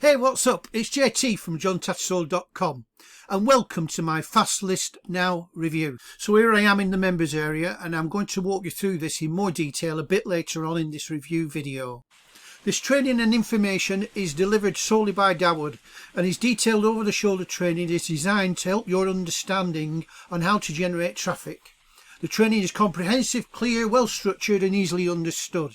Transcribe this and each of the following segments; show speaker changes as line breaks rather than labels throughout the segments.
Hey, what's up? It's JT from Untitled.com and welcome to my Fast List Now review. So here I am in the members area and I'm going to walk you through this in more detail a bit later on in this review video. This training and information is delivered solely by Dawud, and his detailed over-the-shoulder training is designed to help your understanding on how to generate traffic. The training is comprehensive, clear, well structured and easily understood.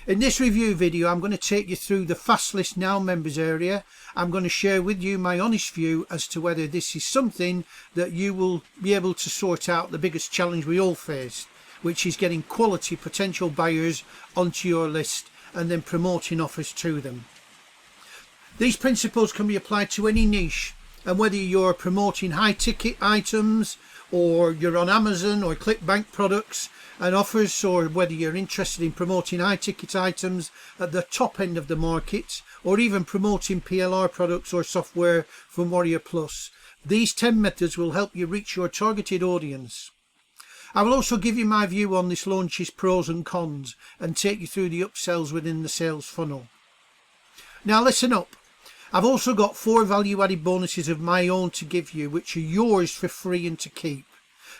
In this review video, I'm going to take you through the Fast List Now members area. I'm going to share with you my honest view as to whether this is something that you will be able to sort out the biggest challenge we all face, which is getting quality potential buyers onto your list and then promoting offers to them. These principles can be applied to any niche, and whether you're promoting high ticket items or you're on Amazon or ClickBank products and offers, or whether you're interested in promoting high ticket items at the top end of the market, or even promoting PLR products or software from Warrior Plus. These 10 methods will help you reach your targeted audience. I will also give you my view on this launch's pros and cons and take you through the upsells within the sales funnel. Now listen up. I've also got 4 value-added bonuses of my own to give you, which are yours for free and to keep.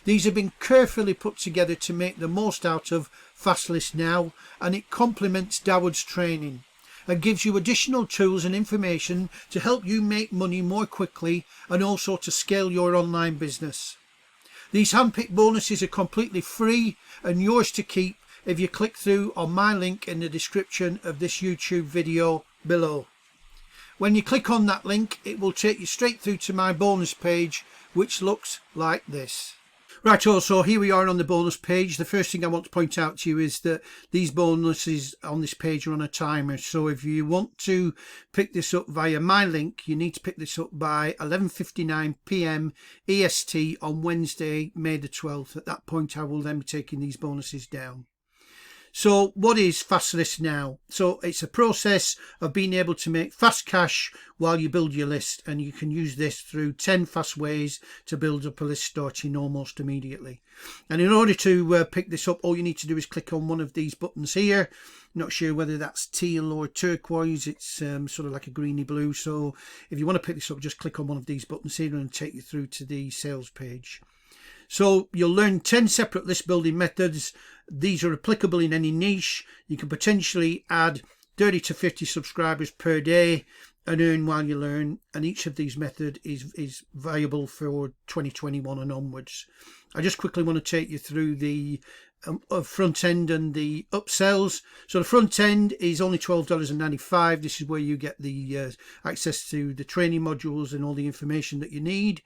These have been carefully put together to make the most out of Fast List Now, and it complements Dawud's training and gives you additional tools and information to help you make money more quickly and also to scale your online business. These handpicked bonuses are completely free and yours to keep if you click through on my link in the description of this YouTube video below. When you click on that link, it will take you straight through to my bonus page, which looks like this. Right, so here we are on the bonus page. The first thing I want to point out to you is that these bonuses on this page are on a timer. So if you want to pick this up via my link, you need to pick this up by 11:59 p.m. EST on Wednesday, May the 12th. At that point, I will then be taking these bonuses down. So what is Fast List Now? So it's a process of being able to make fast cash while you build your list, and you can use this through 10 fast ways to build up a list starting almost immediately. And in order to pick this up, all you need to do is click on one of these buttons here. Not sure whether that's teal or turquoise. It's sort of like a greeny blue. So if you want to pick this up, just click on one of these buttons here and it'll take you through to the sales page. So you'll learn 10 separate list building methods. These are applicable in any niche. You can potentially add 30 to 50 subscribers per day and earn while you learn. And each of these methods is viable for 2021 and onwards. I just quickly want to take you through the front end and the upsells. So the front end is only $12.95. This is where you get the access to the training modules and all the information that you need.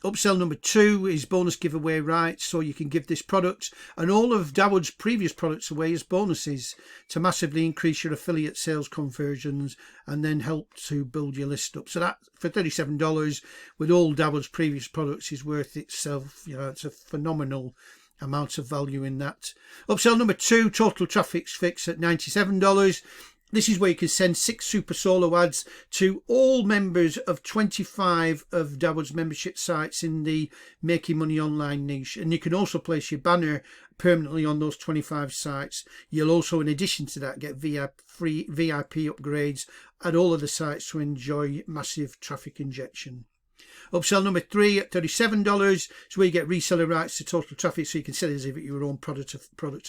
Upsell number 2 is bonus giveaway rights, so you can give this product and all of Dawud's previous products away as bonuses to massively increase your affiliate sales conversions and then help to build your list up. So that for $37 with all Dawud's previous products is worth itself. You know, it's a phenomenal amount of value in that. Upsell number 2, total traffic fix at $97. This is where you can send 6 super solo ads to all members of 25 of Dawud's membership sites in the Making Money Online niche. And you can also place your banner permanently on those 25 sites. You'll also, in addition to that, get free VIP upgrades at all of the sites to enjoy massive traffic injection. Upsell number 3 at $37 is where you get reseller rights to total traffic, so you can sell it as if it's your own product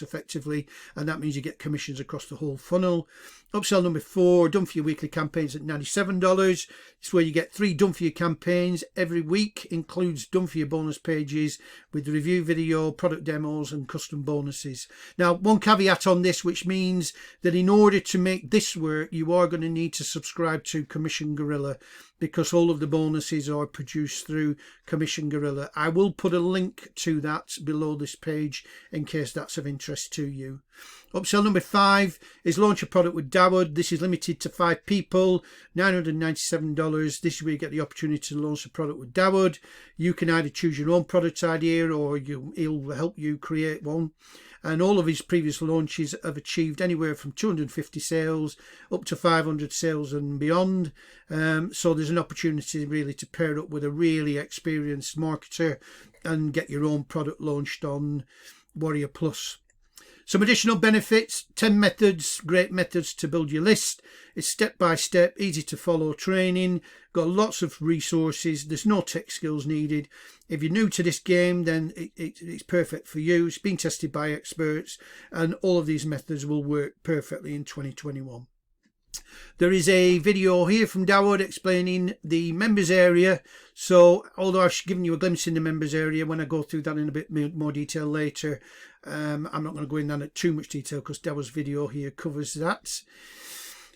effectively, and that means you get commissions across the whole funnel. Upsell number 4, done for your weekly campaigns at $97. It's where you get 3 done for your campaigns every week, includes done for your bonus pages with the review video, product demos and custom bonuses. Now, one caveat on this, which means that in order to make this work, you are going to need to subscribe to Commission Gorilla, because all of the bonuses are produced through Commission Gorilla. I will put a link to that below this page in case that's of interest to you. Upsell number 5 is launch a product with Dawud. This is limited to 5 people, $997. This is where you get the opportunity to launch a product with Dawud. You can either choose your own product idea or he'll help you create one. And all of his previous launches have achieved anywhere from 250 sales up to 500 sales and beyond. So there's an opportunity really to pair up with a really experienced marketer and get your own product launched on Warrior Plus. Some additional benefits: 10 methods, great methods to build your list. It's step-by-step, easy to follow training, got lots of resources, there's no tech skills needed. If you're new to this game, then it's perfect for you. It's been tested by experts, and all of these methods will work perfectly in 2021. There is a video here from Dawud explaining the members area. So although I've given you a glimpse in the members area, when I go through that in a bit more detail later, I'm not going to go in that in too much detail because Dawud's video here covers that.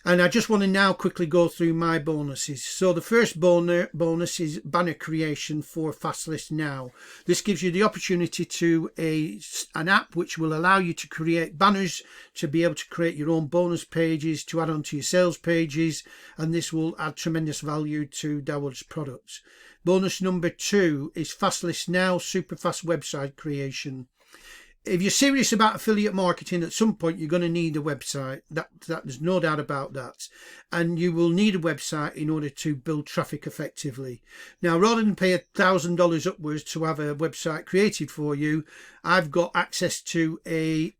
And I just want to now quickly go through my bonuses. So the first bonus is banner creation for Fastlist Now. This gives you the opportunity to an app which will allow you to create banners, to be able to create your own bonus pages, to add onto your sales pages, and this will add tremendous value to Dawud's products. Bonus number 2 is Fastlist Now Superfast website creation. If you're serious about affiliate marketing, at some point you're going to need a website. There's no doubt about that. And you will need a website in order to build traffic effectively. Now, rather than pay $1,000 upwards to have a website created for you, I've got access to a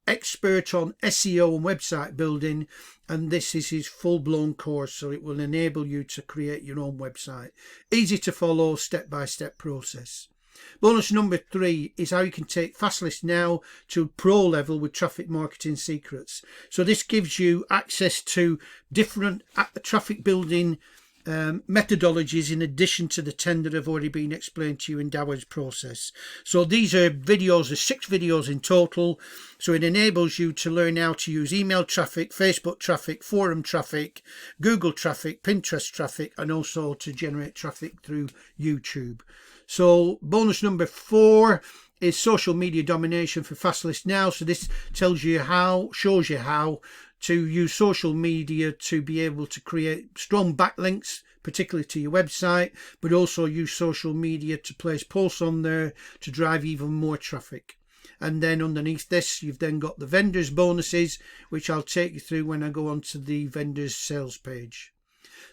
expert on SEO and website building, and this is his full-blown course, so it will enable you to create your own website. Easy to follow, step-by-step process. Bonus number 3 is how you can take Fastlist Now to pro level with traffic marketing secrets. So this gives you access to different traffic building methodologies in addition to the 10 that have already been explained to you in Dawud's process. So these are videos, there's 6 videos in total. So it enables you to learn how to use email traffic, Facebook traffic, forum traffic, Google traffic, Pinterest traffic, and also to generate traffic through YouTube. So bonus number 4 is social media domination for Fastlist Now. So this tells you how, shows you how to use social media to be able to create strong backlinks, particularly to your website, but also use social media to place posts on there to drive even more traffic. And then underneath this, you've then got the vendors bonuses, which I'll take you through when I go onto the vendors sales page.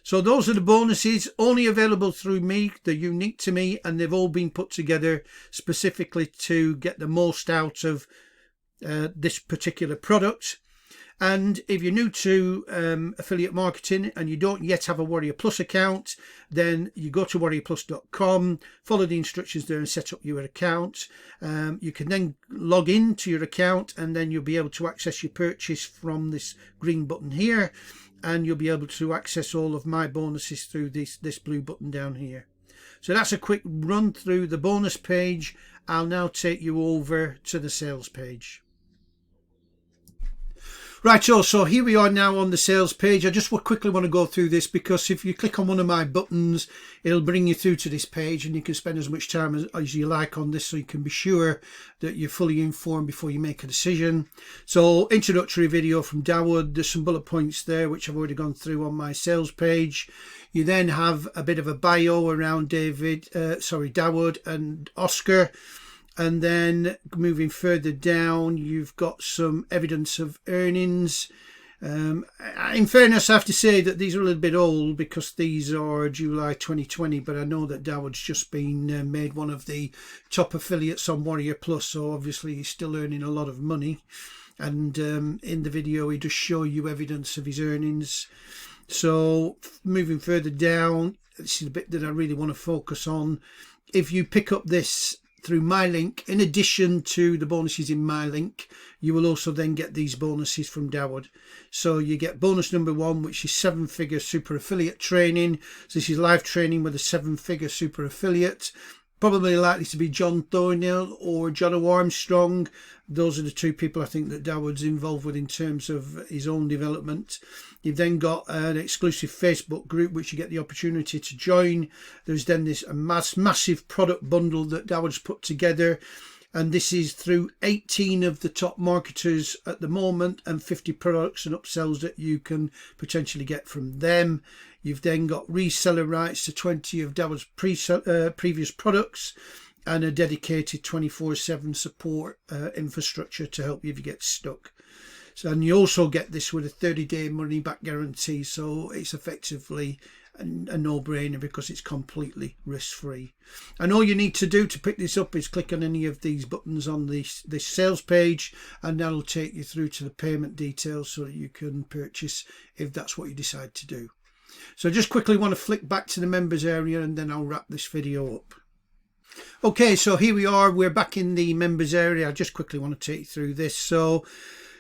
So those are the bonuses, only available through me. They're unique to me, and they've all been put together specifically to get the most out of this particular product. And if you're new to affiliate marketing and you don't yet have a Warrior Plus account, then you go to warriorplus.com, follow the instructions there and set up your account. You can then log into your account, and then you'll be able to access your purchase from this green button here, and you'll be able to access all of my bonuses through this blue button down here. So that's a quick run through the bonus page. I'll now take you over to the sales page. Right, so here we are now on the sales page. I just quickly want to go through this because if you click on one of my buttons, it'll bring you through to this page, and you can spend as much time as you like on this, so you can be sure that you're fully informed before you make a decision. So introductory video from Dawud. There's some bullet points there which I've already gone through on my sales page. You then have a bit of a bio around Dawud and Oscar. And then moving further down, you've got some evidence of earnings. In fairness, I have to say that these are a little bit old because these are July 2020, but I know that Dawud's just been made one of the top affiliates on Warrior Plus, so obviously he's still earning a lot of money. And in the video, he does show you evidence of his earnings. So moving further down, this is the bit that I really want to focus on. If you pick up this through my link, in addition to the bonuses in my link, you will also then get these bonuses from Dawud. So you get bonus number 1, which is 7-figure super affiliate training. So this is live training with a 7-figure super affiliate. Probably likely to be John Thornhill or John Armstrong. Those are the 2 people I think that Dawud's involved with in terms of his own development. You've then got an exclusive Facebook group which you get the opportunity to join. There's then this massive product bundle that Dawud's put together, and this is through 18 of the top marketers at the moment and 50 products and upsells that you can potentially get from them. You've then got reseller rights to 20 of Dawud's previous products and a dedicated 24/7 support infrastructure to help you if you get stuck. So, and you also get this with a 30-day money back guarantee, so it's effectively a no-brainer because it's completely risk-free. And all you need to do to pick this up is click on any of these buttons on this sales page, and that'll take you through to the payment details so that you can purchase if that's what you decide to do. So just quickly want to flick back to the members area, and then I'll wrap this video up. Okay, so here we are, we're back in the members area. I just quickly want to take you through this. So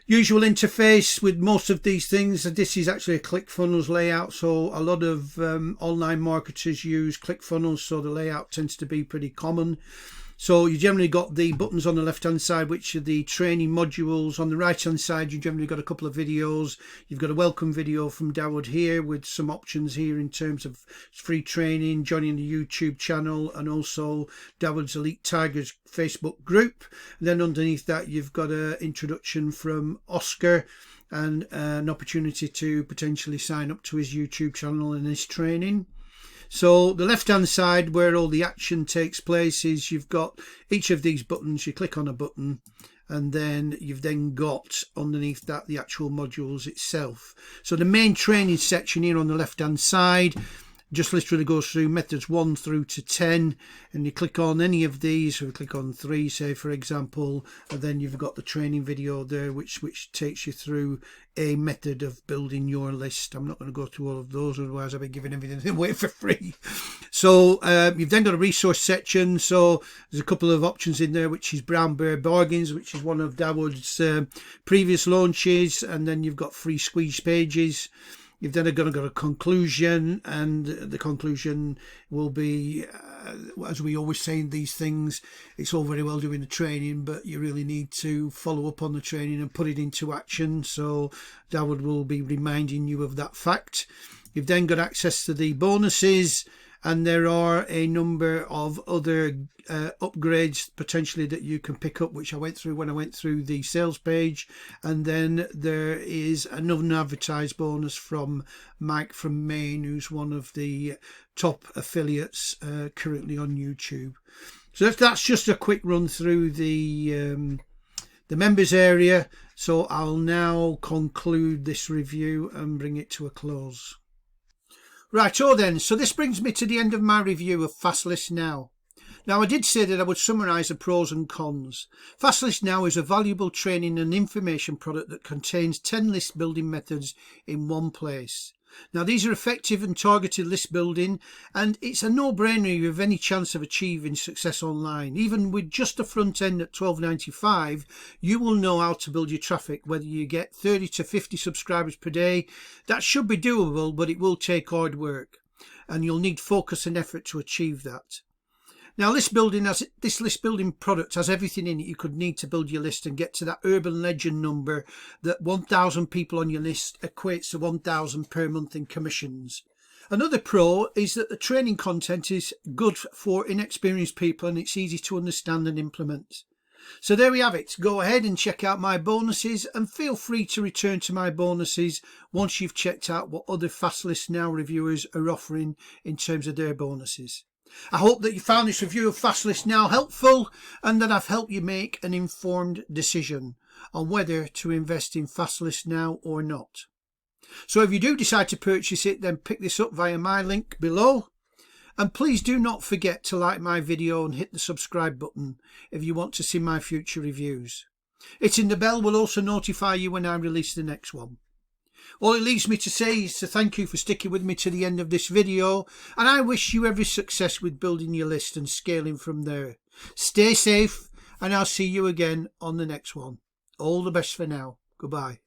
usual interface with most of these things. This is actually a ClickFunnels layout, so a lot of online marketers use ClickFunnels, so the layout tends to be pretty common. So you generally got the buttons on the left hand side, which are the training modules. On the right hand side, you generally got a couple of videos. You've got a welcome video from Dawud here with some options here in terms of free training, joining the YouTube channel, and also Dawud's Elite Tigers Facebook group. And then underneath that, you've got an introduction from Oscar and an opportunity to potentially sign up to his YouTube channel and his training. So the left hand side where all the action takes place is you've got each of these buttons. You click on a button and then you've then got underneath that the actual modules itself. So the main training section here on the left hand side just literally goes through methods 1 through to 10, and you click on any of these. So we click on 3, say for example, and then you've got the training video there which takes you through a method of building your list. I'm not going to go through all of those, otherwise I'll be giving everything away for free. So you've then got a resource section. So there's a couple of options in there, which is Brown Bear Bargains, which is one of Dawud's previous launches, and then you've got free squeeze pages. You've then got a conclusion, and the conclusion will be, as we always say in these things, it's all very well doing the training, but you really need to follow up on the training and put it into action. So Dawud will be reminding you of that fact. You've then got access to the bonuses, and there are a number of other upgrades potentially that you can pick up, which I went through when I went through the sales page. And then there is an unadvertised bonus from Mike from Maine, who's one of the top affiliates currently on YouTube. So that's just a quick run through the members area. So I'll now conclude this review and bring it to a close. Righto then, so this brings me to the end of my review of FastList Now. Now, I did say that I would summarise the pros and cons. FastList Now is a valuable training and information product that contains 10 list building methods in one place. Now, these are effective and targeted list building, and it's a no-brainer if you have any chance of achieving success online. Even with just a front end at $12.95, you will know how to build your traffic, whether you get 30 to 50 subscribers per day. That should be doable, but it will take hard work, and you'll need focus and effort to achieve that. Now, this list building product has everything in it you could need to build your list and get to that urban legend number that 1,000 people on your list equates to 1,000 per month in commissions. Another pro is that the training content is good for inexperienced people, and it's easy to understand and implement. So there we have it. Go ahead and check out my bonuses, and feel free to return to my bonuses once you've checked out what other FastList Now reviewers are offering in terms of their bonuses. I hope that you found this review of FastList Now helpful, and that I've helped you make an informed decision on whether to invest in FastList Now or not. So if you do decide to purchase it, then pick this up via my link below. And please do not forget to like my video and hit the subscribe button if you want to see my future reviews. Hitting the bell will also notify you when I release the next one. All it leaves me to say is to thank you for sticking with me to the end of this video, and I wish you every success with building your list and scaling from there. Stay safe, and I'll see you again on the next one. All the best for now. Goodbye.